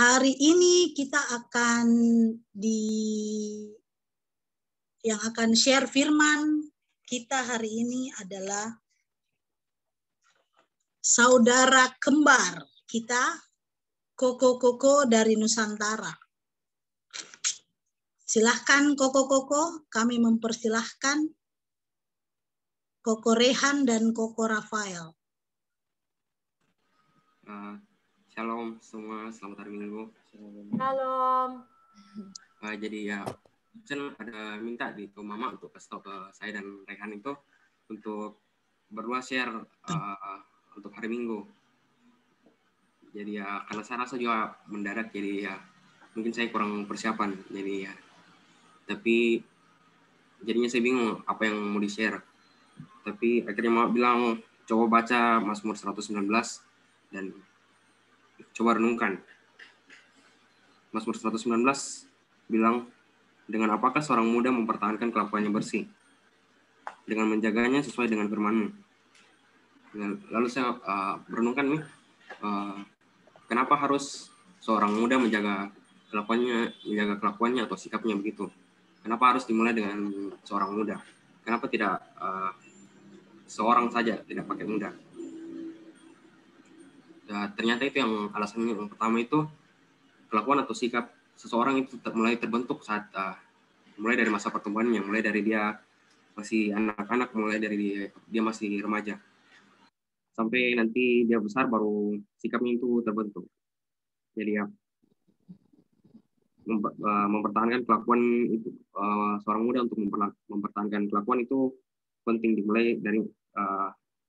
Hari ini kita akan yang akan share firman kita hari ini adalah saudara kembar kita, Koko dari Nusantara. Silahkan Koko, kami mempersilahkan Koko Rehan dan Koko Rafael. Shalom semua, selamat hari Minggu. Shalom. Jadi ya, Chen ada minta di Mama untuk kasih tahu ke saya dan Rehan itu untuk berdua share untuk hari Minggu. Jadi ya, karena saya rasa juga mendadak, jadi ya mungkin saya kurang persiapan. Jadi ya, tapi jadinya saya bingung apa yang mau di-share. Tapi akhirnya Mama bilang coba baca Mazmur 119 dan coba renungkan. Mazmur 119 bilang, dengan apakah seorang muda mempertahankan kelakuannya bersih? Dengan menjaganya sesuai dengan firman-Mu. Lalu saya merenungkan nih, kenapa harus seorang muda menjaga kelakuannya atau sikapnya begitu? Kenapa harus dimulai dengan seorang muda? Kenapa tidak seorang saja, tidak pakai muda? Ternyata itu yang alasannya. Yang pertama itu kelakuan atau sikap seseorang itu mulai terbentuk saat mulai dari masa pertumbuhannya, mulai dari dia masih anak-anak, mulai dari dia masih remaja, sampai nanti dia besar baru sikapnya itu terbentuk. Jadi ya, mempertahankan kelakuan itu, seorang muda untuk mempertahankan kelakuan itu penting dimulai dari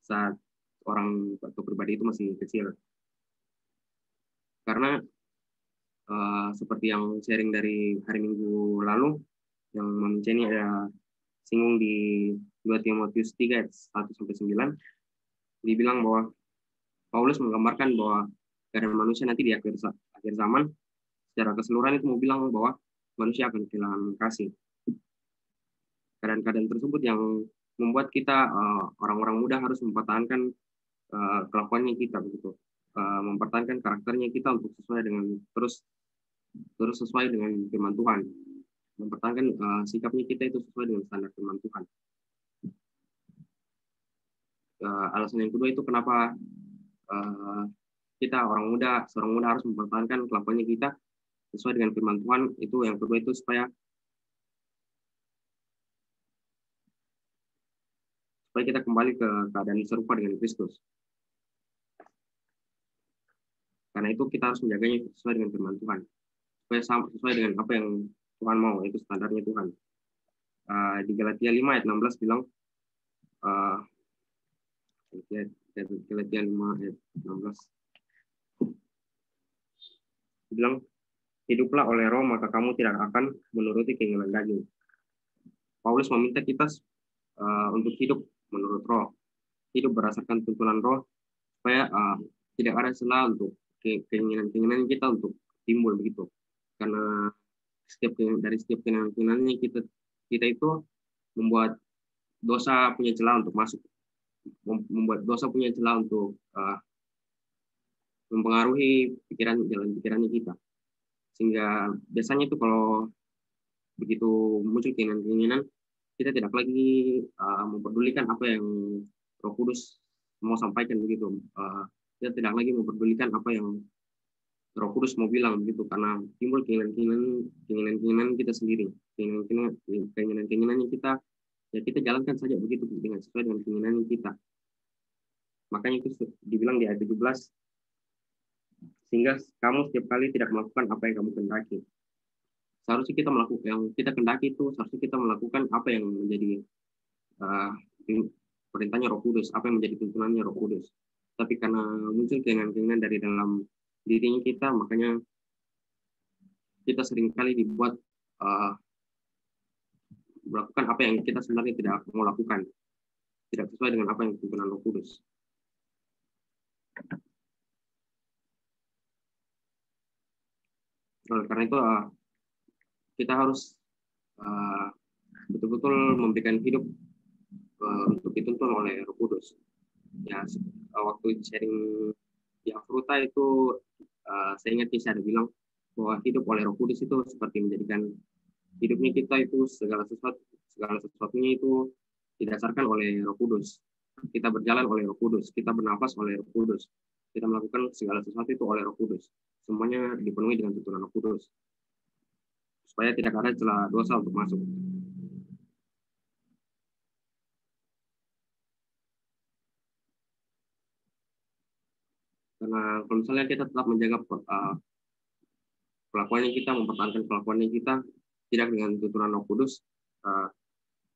saat orang atau pribadi itu masih kecil. Karena seperti yang sharing dari hari Minggu lalu, yang Mami ada singgung di 2 Timotius 3 ayat 1-9, dibilang bahwa Paulus menggambarkan bahwa keadaan manusia nanti di akhir zaman, secara keseluruhan itu mau bilang bahwa manusia akan kehilangan kasih. Keadaan-keadaan tersebut yang membuat kita, orang-orang muda, harus mempertahankan kelakuannya kita, begitu, mempertahankan karakternya kita untuk sesuai dengan terus sesuai dengan firman Tuhan, mempertahankan sikapnya kita itu sesuai dengan standar firman Tuhan. Alasan yang kedua itu kenapa kita seorang muda harus mempertahankan kelakuannya kita sesuai dengan firman Tuhan. Itu yang kedua itu supaya kita kembali ke keadaan serupa dengan Kristus. Karena itu kita harus menjaganya sesuai dengan firman Tuhan, supaya sesuai dengan apa yang Tuhan mau, itu standarnya Tuhan. Di Galatia 5 ayat 16 bilang, Galatia 5 ayat 16 bilang, hiduplah oleh Roh, maka kamu tidak akan menuruti keinginan daging. Paulus meminta kita untuk hidup menurut Roh, hidup berdasarkan tuntunan Roh, supaya tidak ada celah untuk keinginan kita untuk timbul begitu. Karena dari setiap keinginannya kita itu membuat dosa punya celah untuk masuk, membuat dosa punya celah untuk mempengaruhi jalan pikirannya kita. Sehingga biasanya itu kalau begitu muncul keinginan-keinginan, kita tidak lagi memperdulikan apa yang Roh Kudus mau sampaikan begitu. Kita tidak lagi memperdulikan apa yang Roh Kudus mau bilang begitu, karena timbul keinginan kita sendiri, keinginan-keinginannya kita, ya kita jalankan saja begitu dengan sesuai dengan keinginan kita. Makanya itu dibilang di ayat 17, sehingga kamu setiap kali tidak melakukan apa yang kamu kendaki. Seharusnya kita melakukan yang kita kendaki itu, seharusnya kita melakukan apa yang menjadi perintahnya Roh Kudus, apa yang menjadi tuntunannya Roh Kudus. Tapi karena muncul keinginan-keinginan dari dalam dirinya kita, makanya kita seringkali dibuat melakukan apa yang kita sebenarnya tidak mau lakukan, tidak sesuai dengan apa yang tuntunan Roh Kudus. Karena itu kita harus betul-betul memberikan hidup untuk dituntun oleh Roh Kudus. Ya, waktu sharing di Afruta itu saya ingat Kisah ada bilang bahwa hidup oleh Roh Kudus itu seperti menjadikan hidupnya kita itu segala sesuatunya itu didasarkan oleh Roh Kudus. Kita berjalan oleh Roh Kudus, kita bernafas oleh Roh Kudus, kita melakukan segala sesuatu itu oleh Roh Kudus. Semuanya dipenuhi dengan tuntunan Roh Kudus, supaya tidak ada celah dosa untuk masuk. Karena kalau misalnya kita tetap menjaga kelakuannya kita, mempertahankan kelakuannya kita tidak dengan tuntunan Roh Kudus,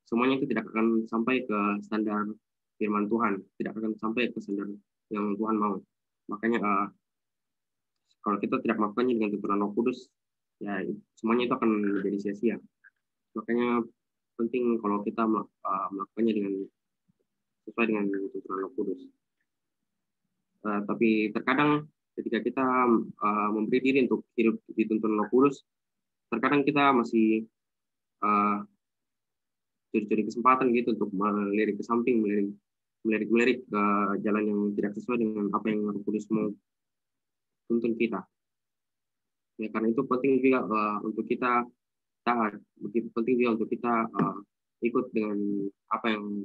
semuanya itu tidak akan sampai ke standar firman Tuhan, tidak akan sampai ke standar yang Tuhan mau. Makanya kalau kita tidak melakukannya dengan tuntunan Roh Kudus, ya semuanya itu akan menjadi sia-sia. Makanya penting kalau kita melakukannya dengan sesuai dengan tuntunan Roh Kudus. Tapi terkadang ketika kita memberi diri untuk hidup di tuntunan Roh Kudus, terkadang kita masih curi-curi kesempatan gitu untuk melirik ke samping, melirik ke jalan yang tidak sesuai dengan apa yang Roh Kudus mau tuntun kita. Ya, karena itu penting juga untuk kita taat, begitu penting juga untuk kita ikut dengan apa yang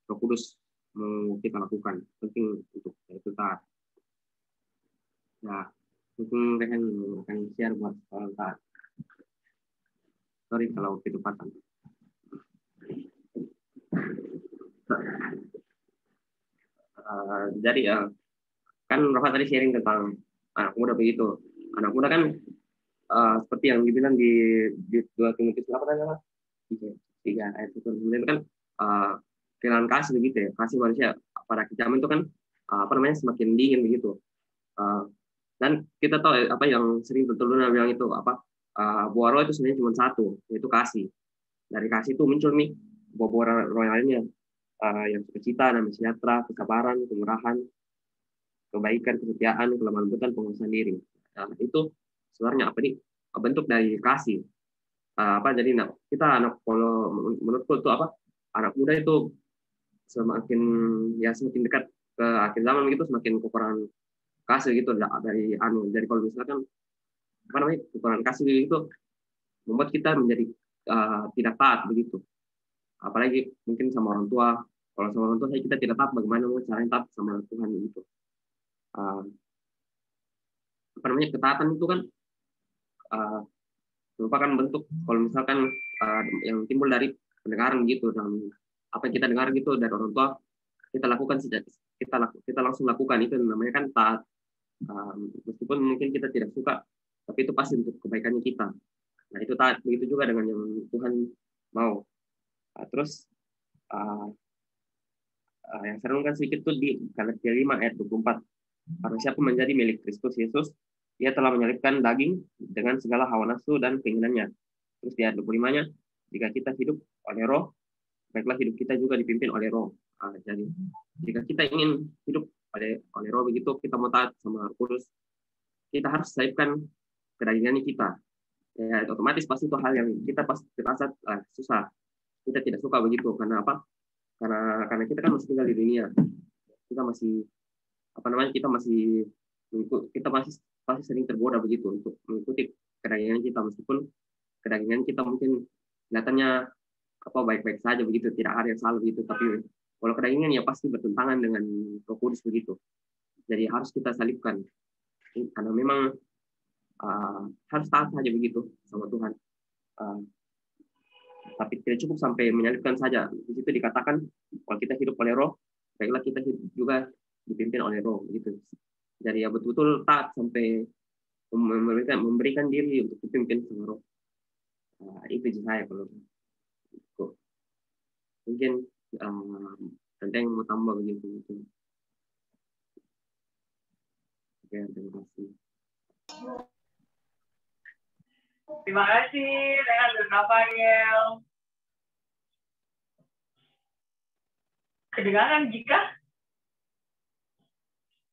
Roh Kudus mau kita lakukan. Penting untuk itu taat. Ya, mungkin rekan akan share buat soal taat. Sorry kalau ketepatan. Jadi kan Rafa tadi sharing tentang anak muda begitu. Anak muda kan seperti yang dibilang di 2 Timotius 3 ayat 1 kan kehilangan kasih begitu ya. Kasih manusia pada zaman itu kan semakin dingin begitu. Dan kita tahu apa yang sering betul-betul bilang itu buah roh itu sebenarnya cuma satu, yaitu kasih. Dari kasih itu muncul nih buah-buah roh yang lainnya, yang sukacita, damai sejahtera, kesabaran, kemurahan, kebaikan, kesetiaan, kelemah lembutan, penguasaan diri. Itu sebenarnya bentuk dari kasih. Jadi kita kalau menurutku itu anak muda itu semakin dekat ke akhir zaman gitu, semakin kekurangan kasih gitu dari kalau misalkan kekurangan kasih itu membuat kita menjadi tidak taat begitu. Apalagi mungkin sama orang tua. Kalau sama orang tua kita tidak taat, bagaimana caranya taat sama Tuhan gitu. Ketaatan itu kan merupakan bentuk kalau misalkan yang timbul dari pendengaran gitu, dan apa yang kita dengar gitu dari orang tua kita lakukan kita langsung lakukan, itu namanya kan taat. Meskipun mungkin kita tidak suka, tapi itu pasti untuk kebaikannya kita. Nah itu taat. Begitu juga dengan yang Tuhan mau. Terus yang saya renungkan sedikit tuh di Galatia 5 ayat 24. Karena siapa menjadi milik Kristus Yesus, ia telah menyalibkan daging dengan segala hawa nafsu dan keinginannya. Terus di ayat 25-nya, jika kita hidup oleh Roh, baiklah hidup kita juga dipimpin oleh Roh. Jadi jika kita ingin hidup oleh Roh begitu, kita mau taat sama Roh Kudus, kita harus selipkan kedagingannya kita. Ya, otomatis pasti itu hal yang kita pasti terasa susah. Kita tidak suka begitu. Karena apa? Karena kita kan masih tinggal di dunia. Kita masih kita masih sering tergoda begitu untuk mengikuti kedagingan kita, meskipun kedagingan kita mungkin kelihatannya baik-baik saja begitu, tidak ada yang salah begitu, tapi kalau kedagingan ya pasti bertentangan dengan Roh Kudus begitu. Jadi harus kita salibkan, karena memang harus taat saja begitu sama Tuhan. Tapi tidak cukup sampai menyalibkan saja. Di situ dikatakan kalau kita hidup oleh Roh, baiklah kita hidup juga dipimpin oleh Roh gitu. Jadi ya betul-betul taat sampai memberikan diri untuk dipimpin sama Roh. Itu saya kalau mungkin ada yang mau tambah begitu. Oke, terima kasih. Terima kasih Rehan dan Rafael. Kedengaran jika?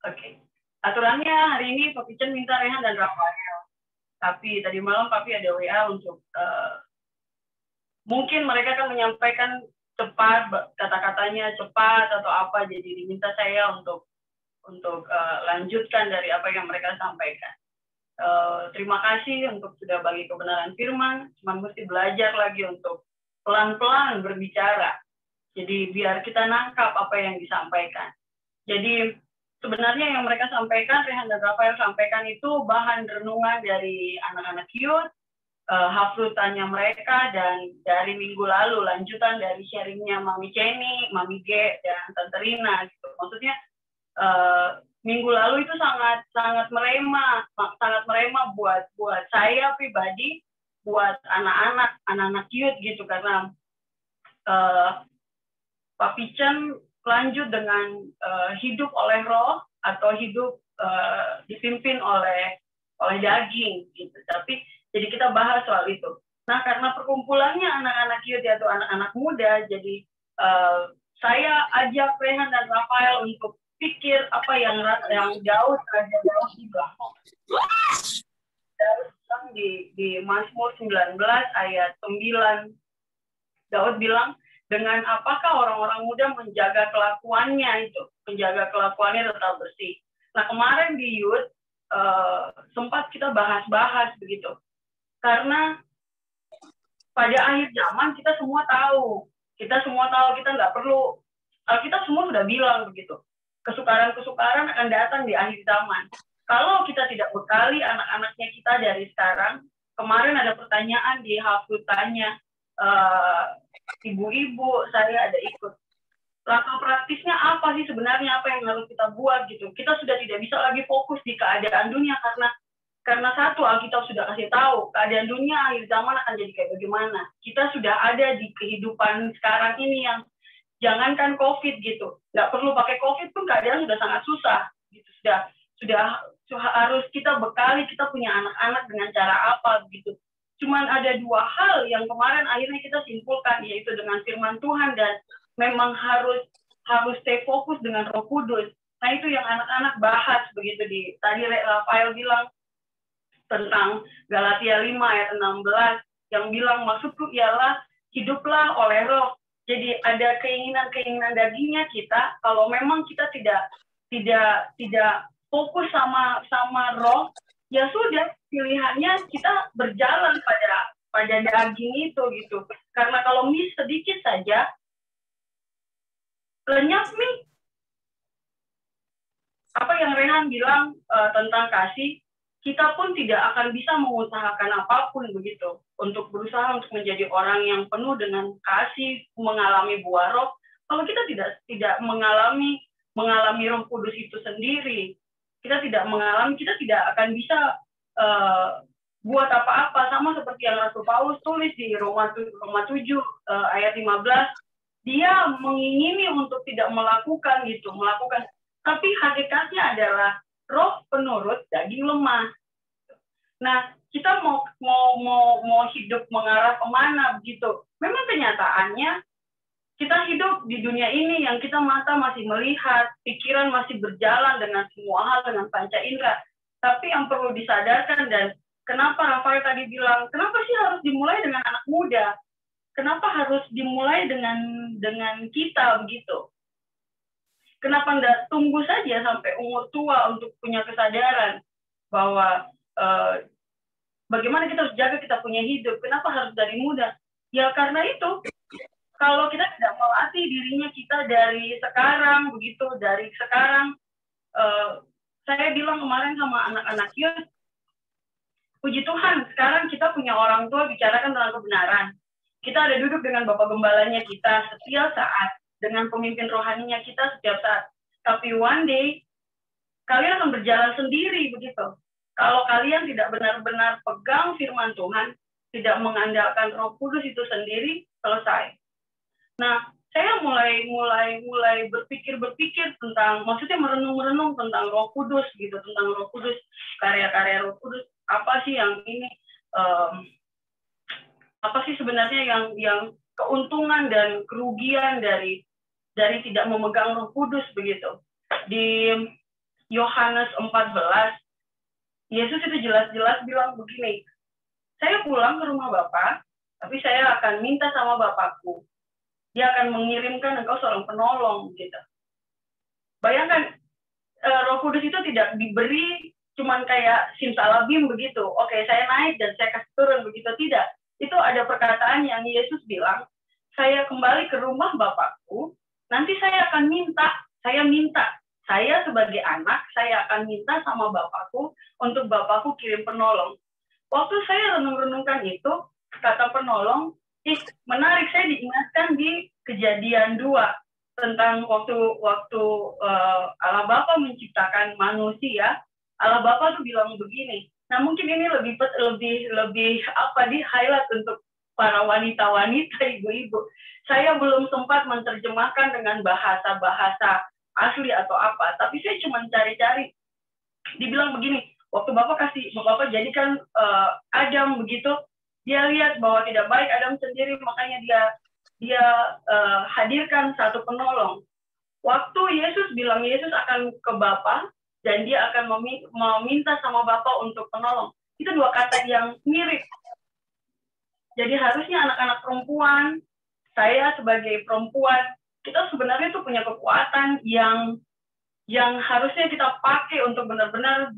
Oke. Aturannya hari ini Pak Pichen minta Rehan dan Rafael. Tapi tadi malam Papi ada WA untuk mungkin mereka akan menyampaikan cepat, kata-katanya cepat atau apa, jadi diminta saya untuk lanjutkan dari apa yang mereka sampaikan. terima kasih untuk sudah bagi kebenaran firman, cuma mesti belajar lagi untuk pelan-pelan berbicara. Jadi biar kita nangkap apa yang disampaikan. Jadi sebenarnya yang mereka sampaikan, Rehan dan Rafael sampaikan itu bahan renungan dari anak-anak youth, haflutannya mereka, dan dari minggu lalu lanjutan dari sharingnya Mami Jenny, Mami G, dan Tante Rina gitu. Maksudnya minggu lalu itu sangat merema buat saya pribadi, buat anak-anak youth gitu, karena Pak Pichen lanjut dengan hidup oleh roh atau hidup dipimpin oleh daging gitu. Tapi jadi kita bahas soal itu. Nah, karena perkumpulannya anak-anak youth atau anak-anak muda, jadi saya ajak Rehan dan Rafael untuk pikir apa yang Daud bilang. Daud bilang di Mazmur 19 ayat 9, Daud bilang, dengan apakah orang-orang muda menjaga kelakuannya itu, menjaga kelakuannya tetap bersih. Nah, kemarin di youth sempat kita bahas-bahas begitu. Karena pada akhir zaman kita semua tahu kita nggak perlu, kita semua sudah bilang begitu. Kesukaran-kesukaran akan datang di akhir zaman. Kalau kita tidak bekali anak-anaknya kita dari sekarang, kemarin ada pertanyaan di haflutannya, ibu-ibu, saya ada ikut. Langkah praktisnya apa sih sebenarnya, apa yang harus kita buat gitu. Kita sudah tidak bisa lagi fokus di keadaan dunia karena satu, Alkitab sudah kasih tahu keadaan dunia akhir zaman akan jadi kayak bagaimana. Kita sudah ada di kehidupan sekarang ini yang jangankan COVID gitu, nggak perlu pakai COVID pun keadaan sudah sangat susah gitu. Sudah harus kita bekali, kita punya anak-anak dengan cara apa gitu. Cuman ada dua hal yang kemarin akhirnya kita simpulkan, yaitu dengan firman Tuhan, dan memang harus stay fokus dengan Roh Kudus. Nah, itu yang anak-anak bahas begitu. Tadi Rafael bilang tentang Galatia 5 ayat 16 yang bilang maksudku ialah hiduplah oleh Roh. Jadi ada keinginan dagingnya kita, kalau memang kita tidak fokus sama roh, ya sudah, pilihannya kita berjalan pada daging itu gitu. Karena kalau miss sedikit saja, lenyap nih. Apa yang Rehan bilang tentang kasih, kita pun tidak akan bisa mengusahakan apapun begitu untuk berusaha untuk menjadi orang yang penuh dengan kasih, mengalami buah roh. Kalau kita tidak mengalami Roh Kudus itu sendiri, kita tidak akan bisa buat apa-apa. Sama seperti yang Rasul Paulus tulis di Roma 7 ayat 15, dia mengingini untuk tidak melakukan. Tapi hakikatnya adalah roh penurut, daging lemah. Nah, kita mau hidup mengarah kemana begitu? Memang kenyataannya kita hidup di dunia ini yang kita mata masih melihat, pikiran masih berjalan dengan semua hal dengan panca indera. Tapi yang perlu disadarkan, dan kenapa Rafael tadi bilang, kenapa sih harus dimulai dengan anak muda? Kenapa harus dimulai dengan kita begitu? Kenapa enggak tunggu saja sampai umur tua untuk punya kesadaran bahwa bagaimana kita harus jaga kita punya hidup? Kenapa harus dari muda? Ya karena itu, kalau kita tidak melatih dirinya kita dari sekarang, saya bilang kemarin sama anak-anak youth, puji Tuhan, sekarang kita punya orang tua bicarakan tentang kebenaran. Kita ada duduk dengan Bapak Gembalanya kita setiap saat, dengan pemimpin rohaninya kita setiap saat. Tapi one day, kalian akan berjalan sendiri begitu. Kalau kalian tidak benar-benar pegang firman Tuhan, tidak mengandalkan Roh Kudus itu sendiri, selesai. Nah, saya mulai berpikir tentang, maksudnya merenung tentang Roh Kudus gitu, tentang Roh Kudus, karya-karya Roh Kudus, apa sih yang ini, apa sih sebenarnya yang keuntungan dan kerugian dari tidak memegang Roh Kudus begitu. Di Yohanes 14, Yesus itu jelas-jelas bilang begini, saya pulang ke rumah Bapa, tapi saya akan minta sama Bapakku. Dia akan mengirimkan engkau seorang penolong gitu. Bayangkan, Roh Kudus itu tidak diberi cuman kayak simsalabim begitu. Oke, saya naik dan saya kasih turun begitu. Tidak. Itu ada perkataan yang Yesus bilang, saya kembali ke rumah Bapakku, nanti saya akan minta. Saya sebagai anak, saya akan minta sama Bapakku untuk Bapakku kirim penolong. Waktu saya renung-renungkan itu, kata penolong, menarik, saya diingatkan di Kejadian 2 tentang waktu Allah Bapa menciptakan manusia. Allah Bapa tuh bilang begini. Nah, mungkin ini lebih di highlight untuk para wanita-wanita, ibu-ibu. Saya belum sempat menerjemahkan dengan bahasa-bahasa asli atau apa, tapi saya cuma cari-cari. Dibilang begini, waktu Bapak jadikan Adam begitu, dia lihat bahwa tidak baik Adam sendiri, makanya dia hadirkan satu penolong. Waktu Yesus bilang Yesus akan ke Bapa dan dia akan meminta sama Bapa untuk penolong. Itu dua kata yang mirip. Jadi harusnya anak-anak perempuan, saya sebagai perempuan, kita sebenarnya tuh punya kekuatan yang harusnya kita pakai untuk benar-benar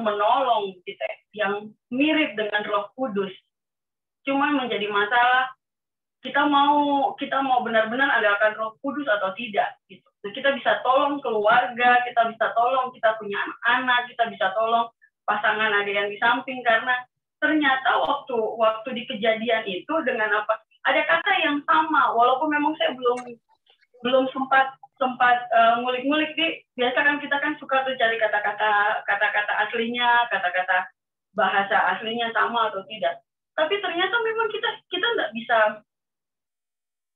menolong gitu, yang mirip dengan Roh Kudus. Cuma menjadi masalah kita mau benar-benar andalkan Roh Kudus atau tidak gitu. Kita bisa tolong keluarga, kita bisa tolong kita punya anak-anak, kita bisa tolong pasangan ada yang di samping, karena ternyata waktu di kejadian itu dengan apa, ada kata yang sama, walaupun memang saya belum sempat ngulik-ngulik. Biasa kan kita kan suka tuh cari kata-kata aslinya, kata-kata bahasa aslinya sama atau tidak. Tapi ternyata memang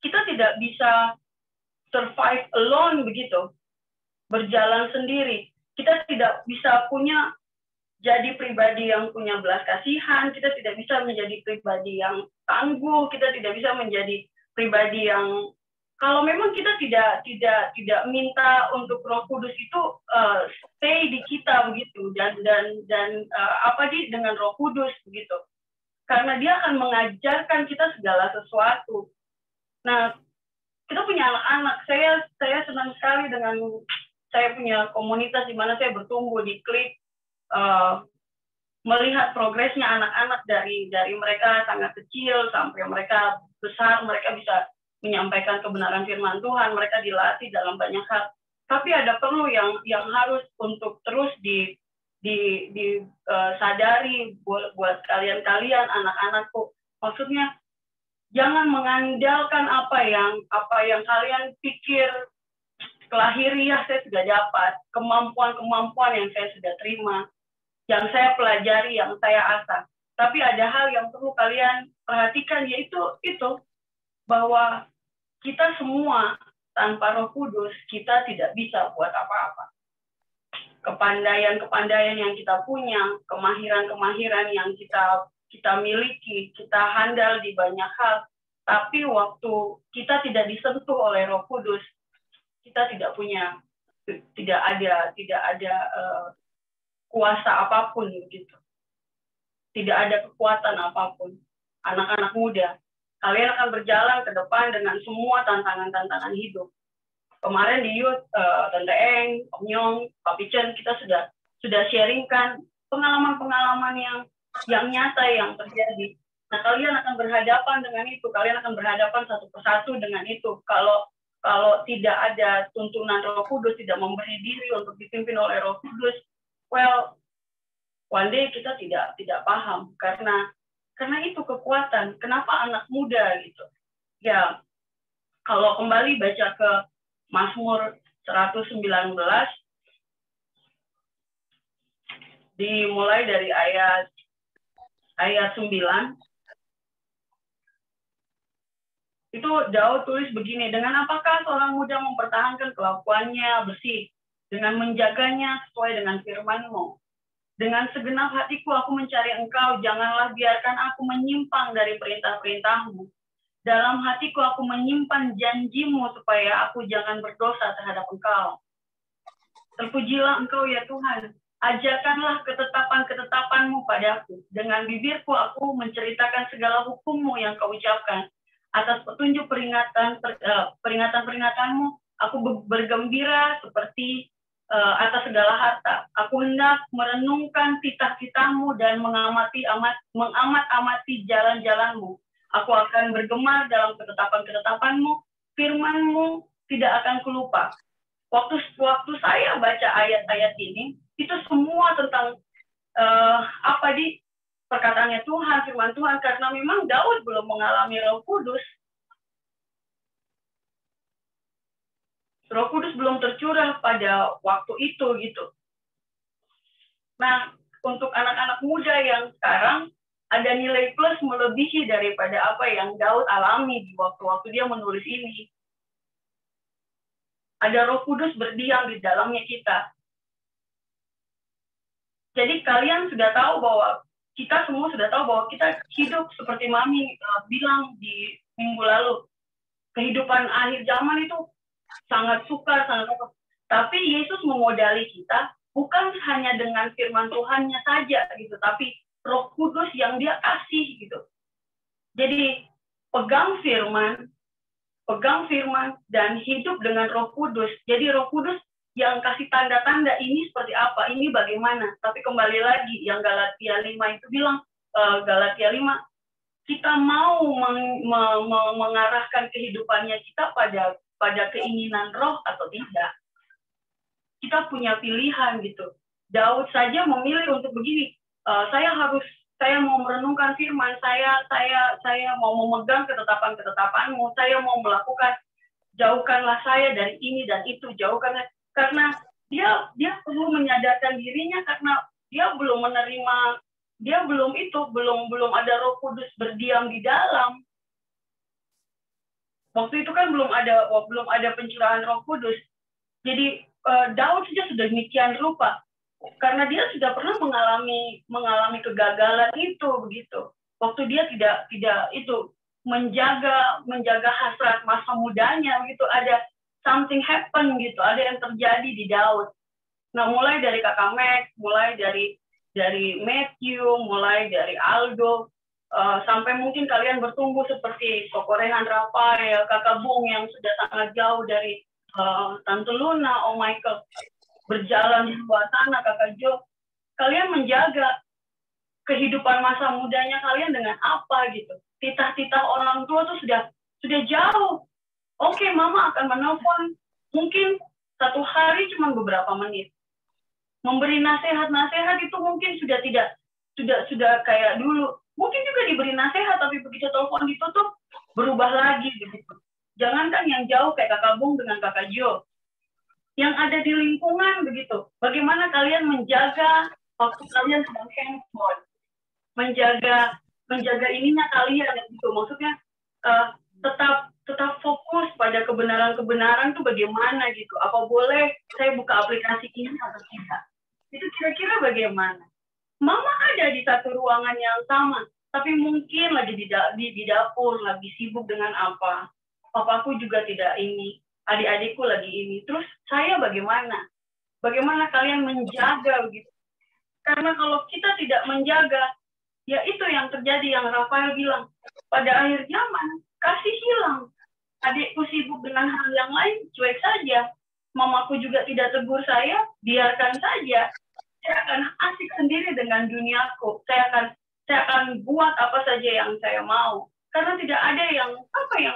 kita tidak bisa survive alone begitu, berjalan sendiri. Kita tidak bisa jadi pribadi yang punya belas kasihan, kita tidak bisa menjadi pribadi yang tangguh, kita tidak bisa menjadi pribadi yang, kalau memang kita tidak minta untuk Roh Kudus itu stay di kita begitu, dan dengan Roh Kudus begitu, karena dia akan mengajarkan kita segala sesuatu. Nah, kita punya anak-anak. Saya senang sekali dengan saya punya komunitas di mana saya bertumbuh di Klik, melihat progresnya anak-anak dari mereka sangat kecil sampai mereka besar, mereka bisa menyampaikan kebenaran firman Tuhan, mereka dilatih dalam banyak hal. Tapi ada perlu yang harus untuk terus disadari buat kalian anak-anakku. Maksudnya jangan mengandalkan apa yang kalian pikir kelahiriah saya sudah dapat, kemampuan yang saya sudah terima, yang saya pelajari, yang saya asah. Tapi ada hal yang perlu kalian perhatikan, yaitu itu, bahwa kita semua tanpa Roh Kudus, kita tidak bisa buat apa-apa. Kepandaian yang kita punya, kemahiran yang kita miliki, kita handal di banyak hal, tapi waktu kita tidak disentuh oleh Roh Kudus, kita tidak ada kuasa apapun gitu. Tidak ada kekuatan apapun. Anak-anak muda, kalian akan berjalan ke depan dengan semua tantangan-tantangan hidup. Kemarin di Youth, Tante Eng, Om Nyong, Papi Chen, kita sudah sharingkan pengalaman-pengalaman yang nyata yang terjadi. Nah, kalian akan berhadapan dengan itu. Kalian akan berhadapan satu persatu dengan itu. Kalau tidak ada tuntunan Roh Kudus, tidak memberi diri untuk dipimpin oleh Roh Kudus, well, one day kita tidak paham. Karena itu kekuatan. Kenapa anak muda gitu? Ya, kalau kembali baca ke Mazmur 119, dimulai dari ayat 9, itu Daud tulis begini, dengan apakah seorang muda mempertahankan kelakuannya bersih, dengan menjaganya sesuai dengan firman-Mu. Dengan segenap hatiku aku mencari Engkau, janganlah biarkan aku menyimpang dari perintah-perintah-Mu. Dalam hatiku aku menyimpan janji-Mu supaya aku jangan berdosa terhadap Engkau. Terpujilah Engkau ya Tuhan, ajarkanlah ketetapan-ketetapan-Mu padaku. Dengan bibirku aku menceritakan segala hukum-Mu yang Kau ucapkan. Atas petunjuk peringatan-peringatanmu, aku bergembira seperti atas segala harta. Aku hendak merenungkan titah-titahmu dan mengamat-amati jalan-jalanmu. Aku akan bergemar dalam ketetapan-ketetapanmu, firmanmu tidak akan kulupa. Waktu saya baca ayat-ayat ini, itu semua tentang perkataannya Tuhan, firman Tuhan, karena memang Daud belum mengalami Roh Kudus. Roh Kudus belum tercurah pada waktu itu gitu. Nah, untuk anak-anak muda yang sekarang ada nilai plus melebihi daripada apa yang Daud alami di waktu-waktu dia menulis ini. Ada Roh Kudus berdiam di dalamnya kita. Jadi kalian sudah tahu bahwa kita semua sudah tahu bahwa kita hidup seperti Mami bilang di minggu lalu. Kehidupan akhir zaman itu sangat sukar, sangat sukar. Tapi Yesus memodali kita bukan hanya dengan firman Tuhannya saja gitu, tapi Roh Kudus yang Dia kasih gitu. Jadi pegang firman dan hidup dengan Roh Kudus. Jadi Roh Kudus yang kasih tanda-tanda ini seperti apa, ini bagaimana. Tapi kembali lagi yang Galatia 5 itu bilang, Galatia 5, kita mau mengarahkan kehidupannya kita pada keinginan roh atau tidak. Kita punya pilihan gitu. Daud saja memilih untuk begini. Saya mau merenungkan firman, saya mau memegang ketetapan-ketetapanmu, saya mau melakukan, jauhkanlah saya dari ini dan itu, jauhkanlah, karena dia perlu menyadarkan dirinya karena dia belum menerima, belum ada Roh Kudus berdiam di dalam. Waktu itu kan belum ada pencurahan Roh Kudus. Jadi Daud saja sudah demikian rupa. Karena dia sudah pernah mengalami kegagalan itu begitu. Waktu dia tidak itu menjaga hasrat masa mudanya begitu, ada something happen gitu, ada yang terjadi di Daud. Nah, mulai dari Kakak Max, mulai dari Matthew, mulai dari Aldo, sampai mungkin kalian bertumbuh seperti Kokorehan Rafael, Kakak Bung yang sudah sangat jauh dari Tante Luna, Om Michael, berjalan di luar sana, Kakak Jo. Kalian menjaga kehidupan masa mudanya kalian dengan apa gitu. Titah-titah orang tua tuh sudah jauh. Oke, Mama akan menelpon mungkin satu hari cuma beberapa menit. Memberi nasihat-nasihat itu mungkin sudah kayak dulu. Mungkin juga diberi nasihat, tapi begitu telepon ditutup, berubah lagi begitu. Jangankan yang jauh kayak Kakak Bung dengan Kakak Jo. Yang ada di lingkungan begitu. Bagaimana kalian menjaga waktu kalian sedang handphone, menjaga ininya kalian gitu. Maksudnya tetap fokus pada kebenaran itu bagaimana gitu. Apa boleh saya buka aplikasi ini atau tidak? Itu kira-kira bagaimana? Mama ada di satu ruangan yang sama, tapi mungkin lagi di dapur, lagi sibuk dengan apa. Papaku juga tidak ini. Adik-adikku lagi ini. Terus saya bagaimana? Bagaimana kalian menjaga begitu? Karena kalau kita tidak menjaga, ya itu yang terjadi yang Rafael bilang. Pada akhir zaman, kasih hilang. Adikku sibuk dengan hal yang lain, cuek saja. Mamaku juga tidak tegur saya, biarkan saja. Saya akan asik sendiri dengan duniaku. Saya akan buat apa saja yang saya mau. Karena tidak ada yang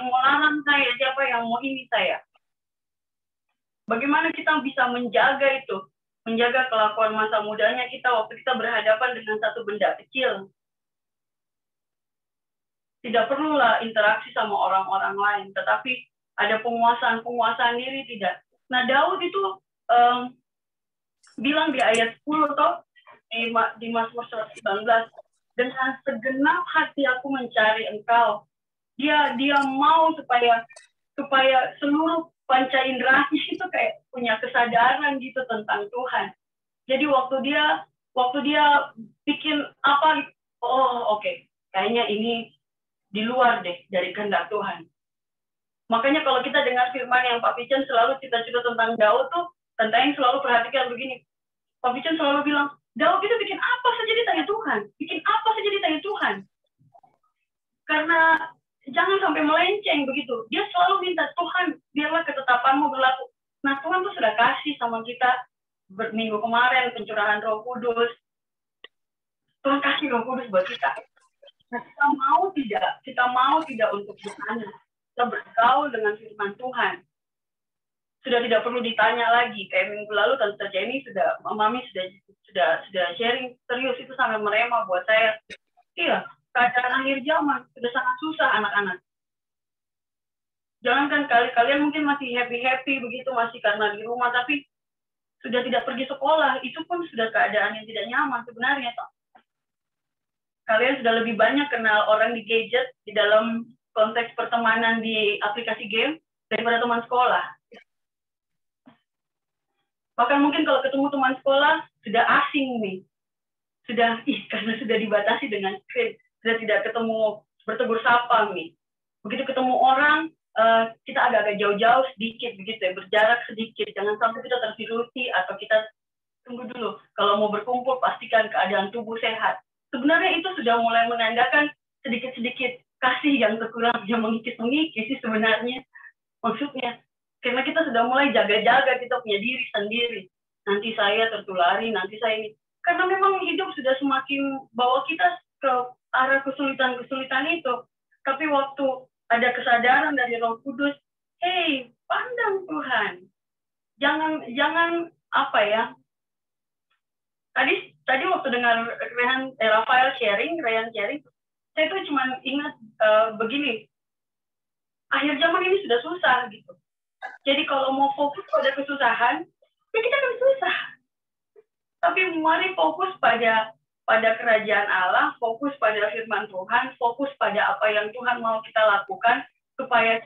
mau larang saya, siapa yang mau ini saya. Bagaimana kita bisa menjaga itu? Menjaga kelakuan masa mudanya kita waktu kita berhadapan dengan satu benda kecil. Tidak perlulah interaksi sama orang-orang lain, tetapi ada penguasaan diri tidak. Nah, Daud itu bilang di ayat 10 toh, di Mazmur 119, dengan segenap hati aku mencari engkau. Dia mau supaya seluruh panca inderanya itu kayak punya kesadaran gitu tentang Tuhan. Jadi waktu dia bikin apa, oke, kayaknya ini di luar deh dari kehendak Tuhan. Makanya kalau kita dengar firman yang Pak Pican selalu cerita-cerita tentang Daud tuh, Tante yang selalu perhatikan begini. Pak Pican selalu bilang, Daud itu bikin apa saja ditanya Tuhan. Bikin apa saja ditanya Tuhan. Karena jangan sampai melenceng begitu. Dia selalu minta, Tuhan, biarlah ketetapanmu berlaku. Nah, Tuhan tuh sudah kasih sama kita minggu kemarin pencurahan Roh Kudus. Tuhan kasih Roh Kudus buat kita. Nah, kita mau tidak untuk di sana. Kita bergaul dengan firman Tuhan. Sudah tidak perlu ditanya lagi. Kayak minggu lalu Tante Jenny Mami sudah sharing serius, itu sampai merema buat saya. Iya, keadaan akhir zaman sudah sangat susah anak-anak. Jangankan kalian mungkin masih happy begitu, masih karena di rumah, tapi sudah tidak pergi sekolah, itu pun sudah keadaan yang tidak nyaman sebenarnya. Kalian sudah lebih banyak kenal orang di gadget, di dalam konteks pertemanan di aplikasi game, daripada teman sekolah. Bahkan mungkin kalau ketemu teman sekolah, sudah asing nih. Karena sudah dibatasi dengan screen, sudah tidak ketemu bertegur sapa nih. Begitu ketemu orang, kita agak-agak jauh-jauh sedikit begitu ya, berjarak sedikit, jangan sampai kita tervirusi atau kita tunggu dulu. Kalau mau berkumpul pastikan keadaan tubuh sehat. Sebenarnya itu sudah mulai menandakan sedikit-sedikit kasih yang terkurang, yang mengikis-mengikis sih sebenarnya. Maksudnya, karena kita sudah mulai jaga-jaga kita punya diri sendiri. Nanti saya tertulari, nanti saya ini. Karena memang hidup sudah semakin bawa kita ke arah kesulitan-kesulitan itu. Tapi waktu ada kesadaran dari Roh Kudus, hey, pandang Tuhan. Jangan apa ya? Tadi waktu dengar Rafael sharing, saya tuh cuma ingat begini. Akhir zaman ini sudah susah gitu. Jadi kalau mau fokus pada kesusahan, ya kita akan susah. Tapi mari fokus pada kerajaan Allah, fokus pada firman Tuhan, fokus pada apa yang Tuhan mau kita lakukan, supaya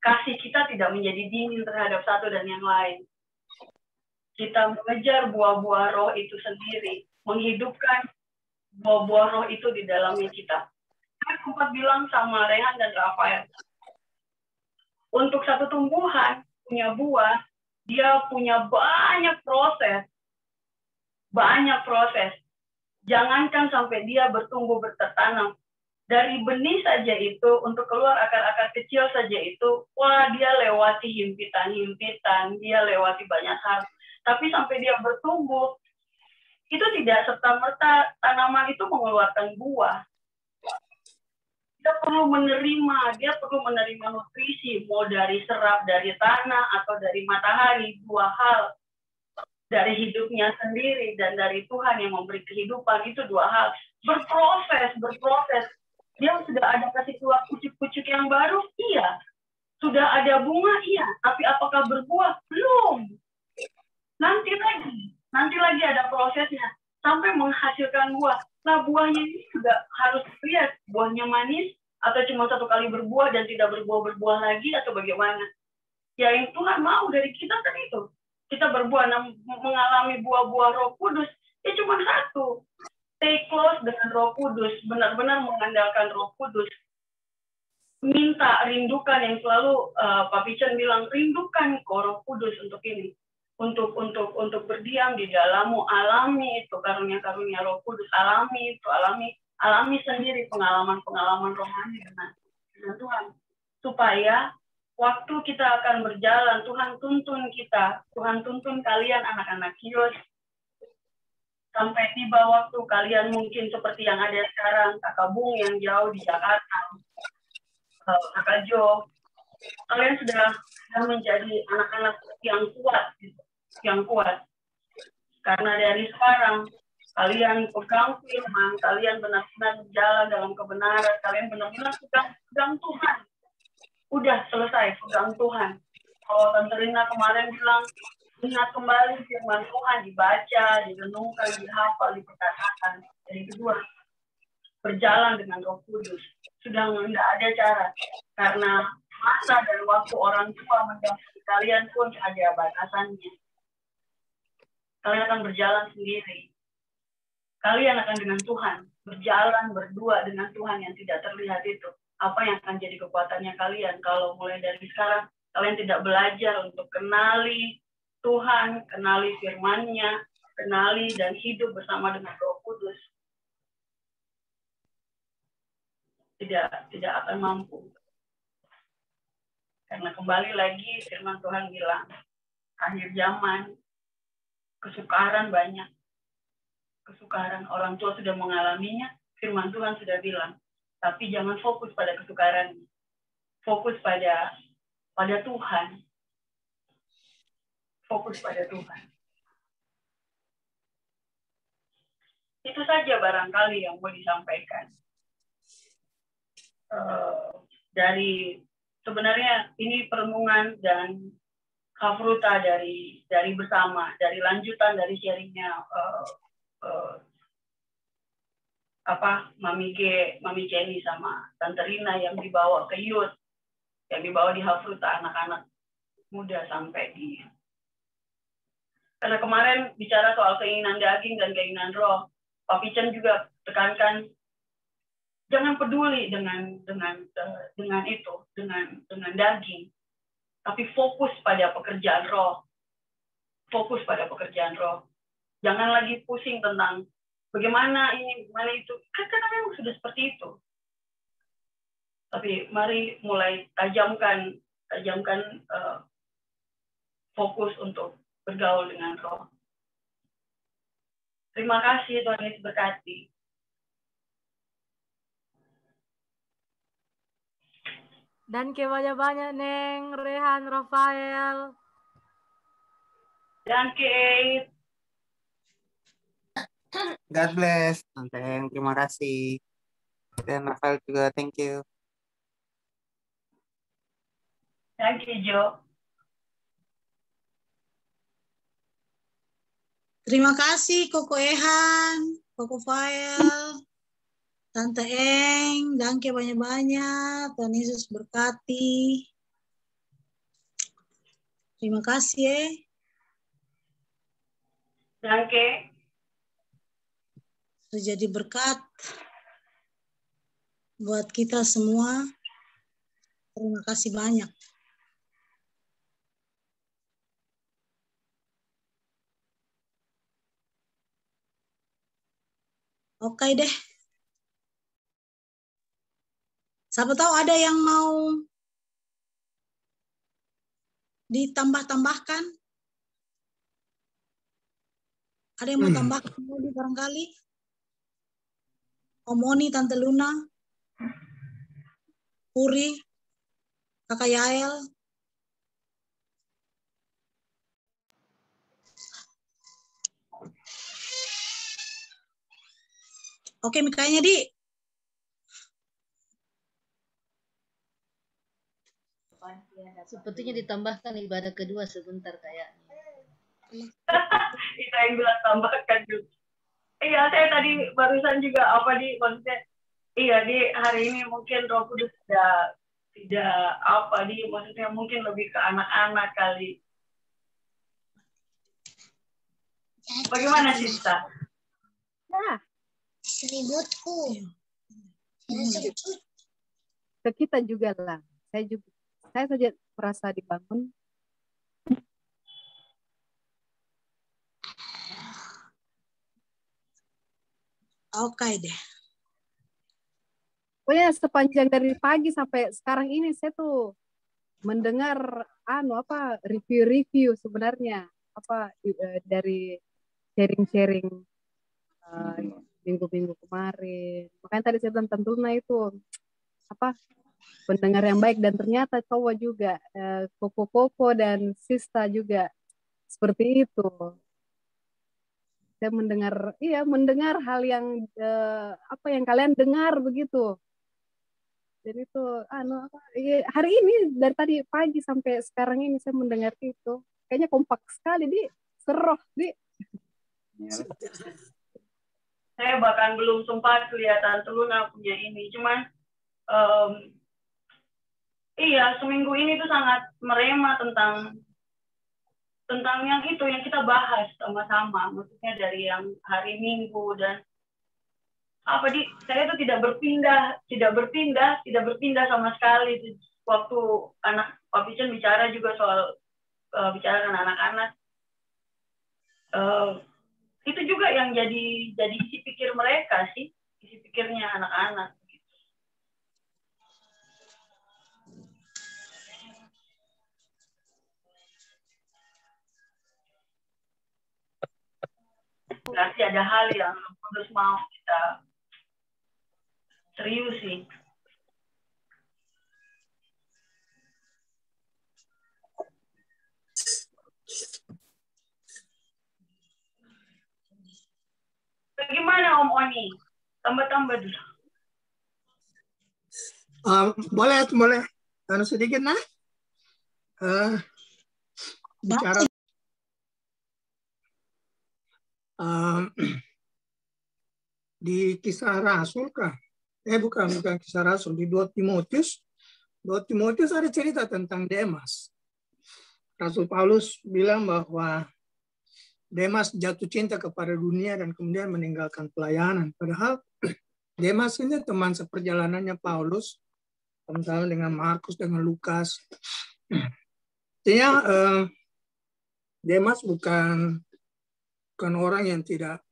kasih kita tidak menjadi dingin terhadap satu dan yang lain. Kita mengejar buah-buah roh itu sendiri, menghidupkan buah-buah roh itu di dalamnya kita. Saya sempat bilang sama Rehan dan Rafael, untuk satu tumbuhan punya buah, dia punya banyak proses. Jangankan sampai dia bertumbuh bertanam. Dari benih saja itu, untuk keluar akar-akar kecil saja itu, wah dia lewati himpitan-himpitan, dia lewati banyak hal. Tapi sampai dia bertumbuh, itu tidak serta-merta tanaman itu mengeluarkan buah. Dia perlu menerima nutrisi, mau dari serap dari tanah atau dari matahari, dua hal. Dari hidupnya sendiri dan dari Tuhan yang memberi kehidupan, itu dua hal. Berproses. Dia sudah ada kasih keluar pucuk-pucuk yang baru, iya. Sudah ada bunga, iya. Tapi apakah berbuah? Belum. Nanti lagi ada prosesnya sampai menghasilkan buah. Nah, buahnya ini juga harus lihat, buahnya manis atau cuma satu kali berbuah dan tidak berbuah lagi atau bagaimana. Ya yang Tuhan mau dari kita kan itu. Kita berbuah, mengalami buah-buah Roh Kudus, ya cuma satu. Stay close dengan Roh Kudus, benar-benar mengandalkan Roh Kudus. Rindukan yang selalu Pak Pichen bilang, rindukan Roh Kudus untuk ini. Untuk berdiam di dalammu, alami itu karunia-karunia Roh Kudus, alami sendiri pengalaman-pengalaman rohani dengan Tuhan. Supaya waktu kita akan berjalan, Tuhan tuntun kalian anak-anak Kios, sampai tiba waktu kalian mungkin seperti yang ada sekarang, Kakak Bung yang jauh di Jakarta, Kakak Jo, kalian sudah menjadi anak-anak yang kuat. Karena dari sekarang, kalian pegang firman, kalian benar-benar berjalan dalam kebenaran, kalian benar-benar pegang Tuhan. Udah selesai, pegang Tuhan. Kalau Tante Rina kemarin bilang, ingat kembali firman Tuhan, dibaca, direnungkan, dihafal, diperkatakan. Jadi kedua, berjalan dengan Roh Kudus. Sudah tidak ada cara. Karena masa dan waktu orang tua mendampingi kalian pun ada batasannya. Kalian akan berjalan sendiri. Kalian akan dengan Tuhan, berjalan berdua dengan Tuhan yang tidak terlihat itu. Apa yang akan jadi kekuatannya kalian kalau mulai dari sekarang kalian tidak belajar untuk kenali Tuhan, kenali firman-Nya, kenali dan hidup bersama dengan Roh Kudus. Tidak akan mampu. Karena kembali lagi firman Tuhan bilang, akhir zaman kesukaran banyak. Kesukaran orang tua sudah mengalaminya, firman Tuhan sudah bilang. Tapi jangan fokus pada kesukaran. Fokus pada Tuhan. Fokus pada Tuhan. Itu saja barangkali yang mau disampaikan. Dari sebenarnya ini perenungan dan Hafruta dari bersama, dari lanjutan dari sharingnya Mami Jenny sama Tante Rina yang dibawa ke youth, yang dibawa di Hafruta anak-anak muda sampai di. Karena kemarin bicara soal keinginan daging dan keinginan roh, Pak Pichen juga tekankan jangan peduli dengan itu, dengan daging, tapi fokus pada pekerjaan roh. Fokus pada pekerjaan roh. Jangan lagi pusing tentang bagaimana ini, bagaimana itu. Karena memang sudah seperti itu. Tapi mari mulai tajamkan fokus untuk bergaul dengan roh. Terima kasih, Tuhan Yesus berkati. Dan banyak-banyak Neng, Rehan, Rafael. Dan Kate. God bless. Neng, terima kasih. Dan Rafael juga, thank you. Thank you, Jo. Terima kasih Koko Ehan, Koko Fael, Tante Eng, danke banyak-banyak. Tuhan Yesus berkati. Terima kasih. Danke. Sudah jadi berkat buat kita semua. Terima kasih banyak. Oke deh. Siapa tahu ada yang mau ditambah-tambahkan? Ada yang mau tambahkan lagi barangkali? Omoni, Tante Luna, Puri, Kakak Yael. Oke, mikanya Di. Sepertinya ditambahkan ibadah kedua sebentar kayaknya. Itu yang bilang tambahkan juga. Iya, saya tadi barusan juga maksudnya, iya di hari ini mungkin Roh Kudus tidak maksudnya mungkin lebih ke anak-anak kali. Bagaimana Sista? Nah, Seributku. ke kita juga lah. Saya saja merasa dibangun. Oke deh. Pokoknya sepanjang dari pagi sampai sekarang ini saya tuh mendengar review-review sebenarnya dari sharing-sharing minggu-minggu kemarin. Makanya tadi saya bilang tentunya itu pendengar yang baik, dan ternyata cowok juga Koko dan Sista juga seperti itu. Saya mendengar hal yang yang kalian dengar begitu. Jadi itu hari ini dari tadi pagi sampai sekarang ini saya mendengar itu. Kayaknya kompak sekali Di, seroh Di. Saya bahkan belum sempat kelihatan Luna punya ini, cuman seminggu ini tuh sangat merema tentang yang itu yang kita bahas sama-sama, maksudnya dari yang hari Minggu dan saya tuh tidak berpindah sama sekali. Waktu anak Pak Pichen bicara juga soal bicara dengan anak-anak, itu juga yang jadi isi pikir mereka sih, isi pikirnya anak-anak. Berarti ada hal yang Roh Kudus mau kita serius sih. Bagaimana Om Oni? Tambah-tambah dulu. Boleh. Sedikit nah. Bicara di Kisah Rasul kah? Bukan Kisah Rasul, di 2 Timotius. 2 Timotius ada cerita tentang Demas. Rasul Paulus bilang bahwa Demas jatuh cinta kepada dunia dan kemudian meninggalkan pelayanan. Padahal Demas ini teman seperjalanannya Paulus, sama-sama dengan Markus, dengan Lukas. Artinya Demas bukan orang yang tidak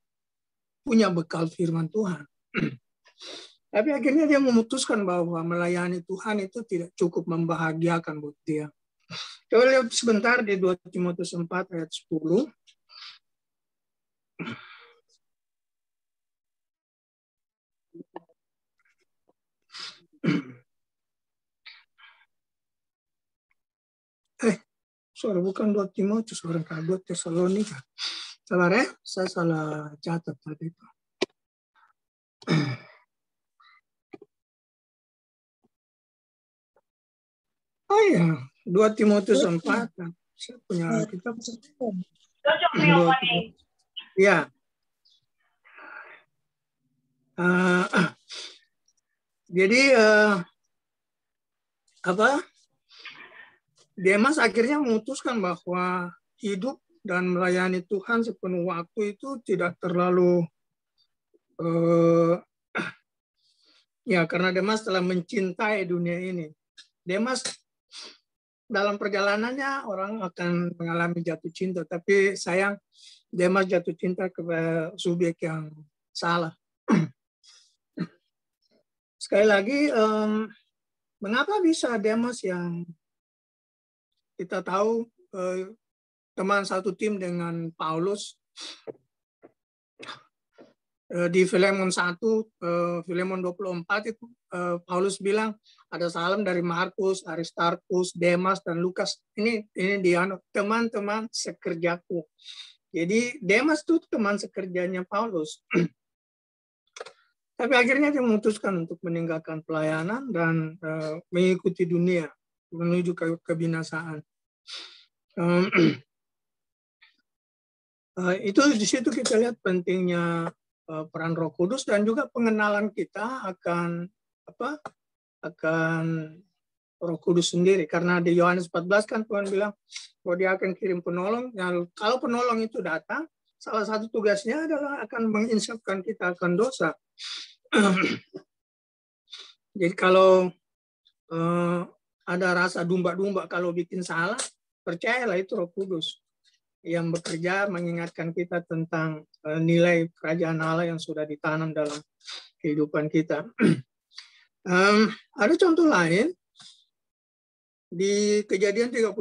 punya bekal firman Tuhan. Tapi akhirnya dia memutuskan bahwa melayani Tuhan itu tidak cukup membahagiakan buat dia. Coba lihat sebentar di 2 Timotius 4 ayat 10. Sorry, bukan 2 Timotius, orang 2 Tesalonika. Sabar ya, saya salah catat tadi itu. Oh iya, 2 Timotius 4. Saya punya kitab. Ya. Jadi Demas akhirnya memutuskan bahwa hidup dan melayani Tuhan sepenuh waktu itu tidak terlalu karena Demas telah mencintai dunia ini. Demas dalam perjalanannya orang akan mengalami jatuh cinta, tapi sayang Demas jatuh cinta kepada subjek yang salah. Sekali lagi, mengapa bisa Demas yang kita tahu teman satu tim dengan Paulus di Filemon 1, Filemon 24 itu Paulus bilang ada salam dari Markus, Aristarkus, Demas dan Lukas. Ini dia teman-teman sekerjaku. Jadi Demas itu teman sekerjanya Paulus. Tapi akhirnya dia memutuskan untuk meninggalkan pelayanan dan mengikuti dunia menuju ke kebinasaan. Itu di situ kita lihat pentingnya peran Roh Kudus dan juga pengenalan kita akan Roh Kudus sendiri. Karena di Yohanes 14 kan Tuhan bilang bahwa Dia akan kirim penolong. Nah, kalau penolong itu datang, salah satu tugasnya adalah akan menginsapkan kita akan dosa. Jadi kalau ada rasa domba-domba kalau bikin salah, percayalah itu Roh Kudus yang bekerja mengingatkan kita tentang nilai kerajaan Allah yang sudah ditanam dalam kehidupan kita. Ada contoh lain di Kejadian 39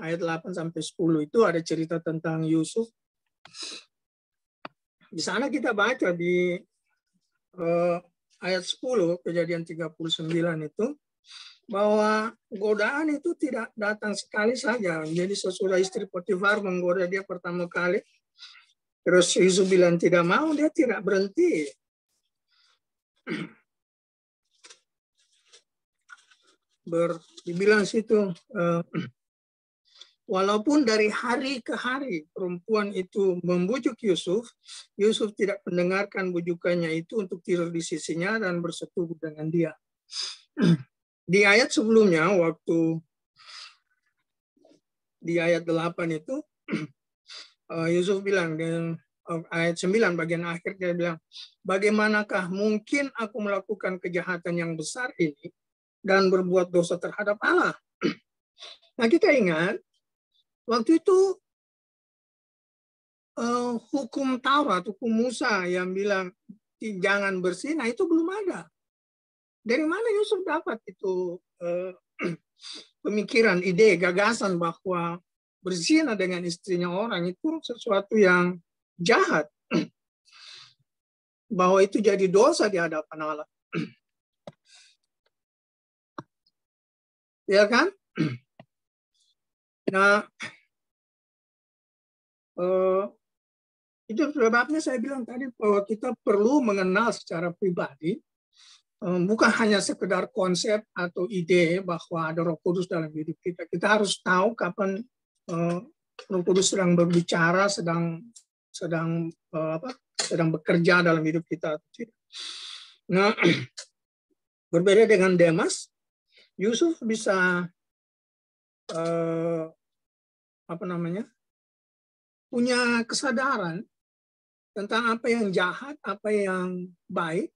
ayat 8 sampai 10 itu ada cerita tentang Yusuf. Di sana kita baca di ayat 10 Kejadian 39 itu bahwa godaan itu tidak datang sekali saja. Jadi sesudah istri Potifar menggoda dia pertama kali, terus Yusuf bilang tidak mau, dia tidak berhenti. Dibilang situ, walaupun dari hari ke hari perempuan itu membujuk Yusuf, Yusuf tidak mendengarkan bujukannya itu untuk tidur di sisinya dan bersetubuh dengan dia. Di ayat sebelumnya, waktu di ayat 8 itu, Yusuf bilang, di ayat 9 bagian akhir dia bilang, bagaimanakah mungkin aku melakukan kejahatan yang besar ini dan berbuat dosa terhadap Allah? Nah, kita ingat, waktu itu hukum Taurat, hukum Musa yang bilang jangan berzina itu belum ada. Dari mana Yusuf dapat itu pemikiran, ide, gagasan bahwa berzina dengan istrinya orang itu sesuatu yang jahat, bahwa itu jadi dosa di hadapan Allah. Ya kan? Nah, itu sebabnya saya bilang tadi bahwa kita perlu mengenal secara pribadi, bukan hanya sekedar konsep atau ide bahwa ada Roh Kudus dalam hidup kita. Kita harus tahu kapan Roh Kudus sedang berbicara, sedang bekerja dalam hidup kita. Nah, berbeda dengan Demas, Yusuf bisa punya kesadaran tentang apa yang jahat, apa yang baik.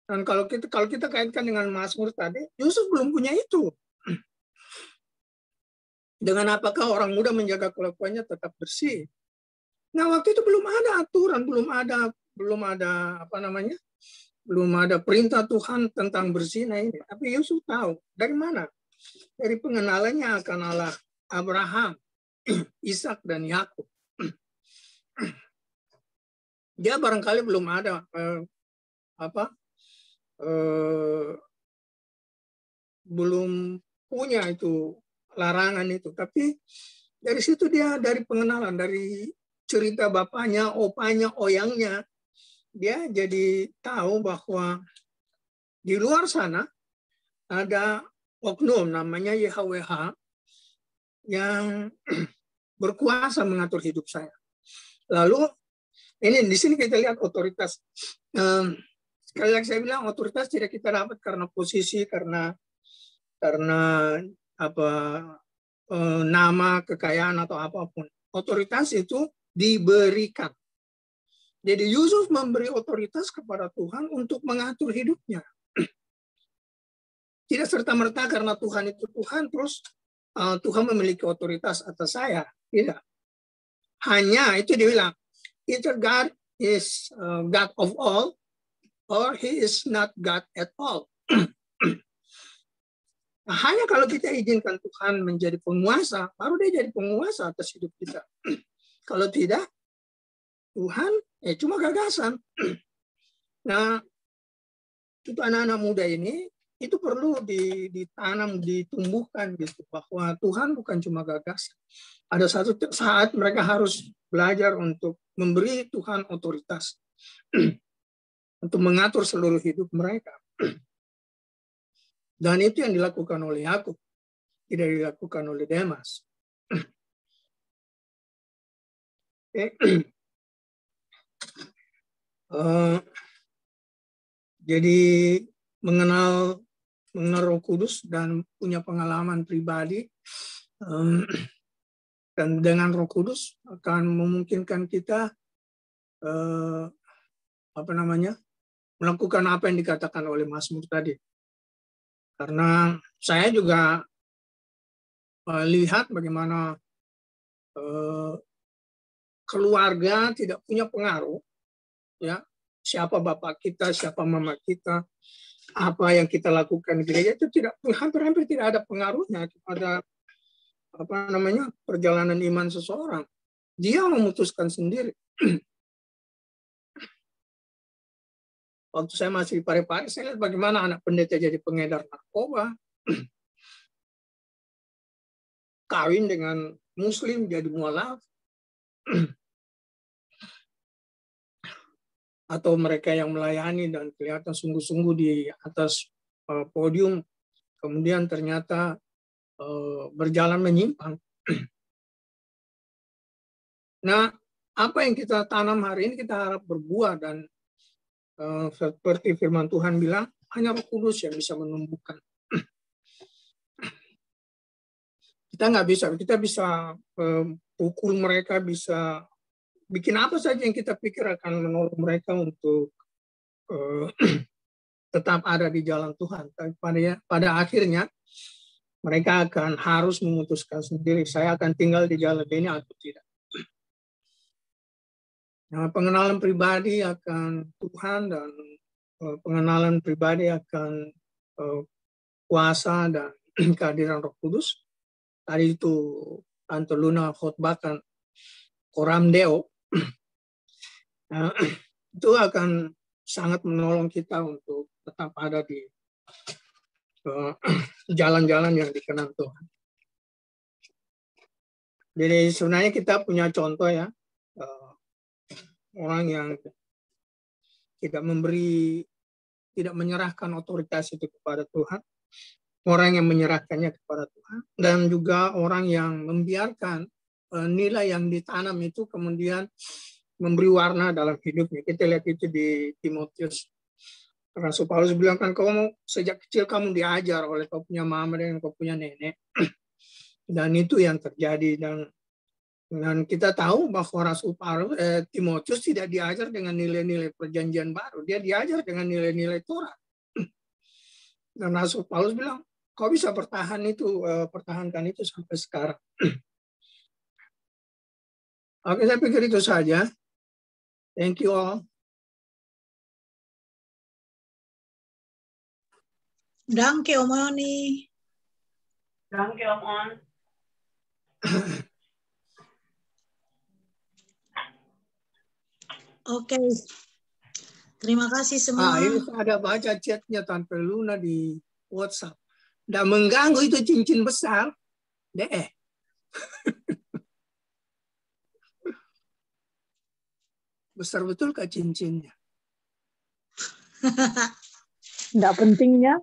Dan kalau kita kaitkan dengan Mazmur tadi, Yusuf belum punya itu. Dengan apakah orang muda menjaga kelakuannya tetap bersih? Nah, waktu itu belum ada aturan, belum ada perintah Tuhan tentang bersih. Nah ini, tapi Yusuf tahu dari mana? Dari pengenalannya akan Allah Abraham, Ishak dan Yakub. Dia barangkali belum ada belum punya itu larangan itu, tapi dari situ dia dari pengenalan, dari cerita bapaknya, opanya, oyangnya, dia jadi tahu bahwa di luar sana ada oknum namanya YHWH yang berkuasa mengatur hidup saya. Lalu ini di sini kita lihat otoritas. Sekali lagi saya bilang otoritas tidak kita dapat karena posisi, karena nama, kekayaan atau apapun. Otoritas itu diberikan. Jadi Yusuf memberi otoritas kepada Tuhan untuk mengatur hidupnya. Tidak serta-merta karena Tuhan itu Tuhan, terus Tuhan memiliki otoritas atas saya. Tidak. Hanya itu dibilang, either God is God of all, or He is not God at all. Nah, hanya kalau kita izinkan Tuhan menjadi penguasa, baru dia jadi penguasa atas hidup kita. Kalau tidak, Tuhan cuma gagasan. Nah, itu anak-anak muda ini, itu perlu ditanam, ditumbuhkan gitu, bahwa Tuhan bukan cuma gagasan. Ada satu saat mereka harus belajar untuk memberi Tuhan otoritas untuk mengatur seluruh hidup mereka. Dan itu yang dilakukan oleh Yakub, tidak dilakukan oleh Demas. Jadi mengenal Roh Kudus dan punya pengalaman pribadi, dan dengan Roh Kudus akan memungkinkan kita melakukan apa yang dikatakan oleh Mazmur tadi. Karena saya juga lihat bagaimana keluarga tidak punya pengaruh, ya, siapa bapak kita, siapa mama kita, apa yang kita lakukan di gereja itu hampir tidak ada pengaruhnya kepada perjalanan iman seseorang. Dia memutuskan sendiri. Waktu saya masih di Parepare, saya lihat bagaimana anak pendeta jadi pengedar narkoba, kawin dengan Muslim jadi mualaf, atau mereka yang melayani dan kelihatan sungguh-sungguh di atas podium, kemudian ternyata berjalan menyimpang. Nah, apa yang kita tanam hari ini kita harap berbuah, dan seperti firman Tuhan bilang, hanya Roh Kudus yang bisa menumbuhkan. Kita bisa pukul mereka, bisa bikin apa saja yang kita pikir akan menolong mereka untuk tetap ada di jalan Tuhan. Tapi pada akhirnya mereka akan harus memutuskan sendiri, saya akan tinggal di jalan ini atau tidak. Nah, pengenalan pribadi akan Tuhan dan pengenalan pribadi akan kuasa dan kehadiran Roh Kudus. Tadi itu Tante Luna khotbahkan Coram Deo, Itu akan sangat menolong kita untuk tetap ada di jalan-jalan yang dikenan Tuhan. Jadi sebenarnya kita punya contoh ya, orang yang tidak menyerahkan otoritas itu kepada Tuhan, orang yang menyerahkannya kepada Tuhan, dan juga orang yang membiarkan nilai yang ditanam itu kemudian memberi warna dalam hidupnya. Kita lihat itu di Timotius. Rasul Paulus bilang kan, sejak kecil kamu diajar oleh kau punya mama dan kau punya nenek. Dan itu yang terjadi. Dan kita tahu bahwa Rasul Paulus, Timotius tidak diajar dengan nilai-nilai perjanjian baru. Dia diajar dengan nilai-nilai Torah. Dan Rasul Paulus bilang, kau bisa pertahankan itu sampai sekarang. Oke, saya pikir itu saja. Thank you all. Danke Om Oni. Danke Om On. Oke. Terima kasih semua. Ini saya ada baca chatnya Tante Luna di WhatsApp. Nggak mengganggu itu cincin besar. Deh. Besar betul kah cincinnya? Nggak pentingnya.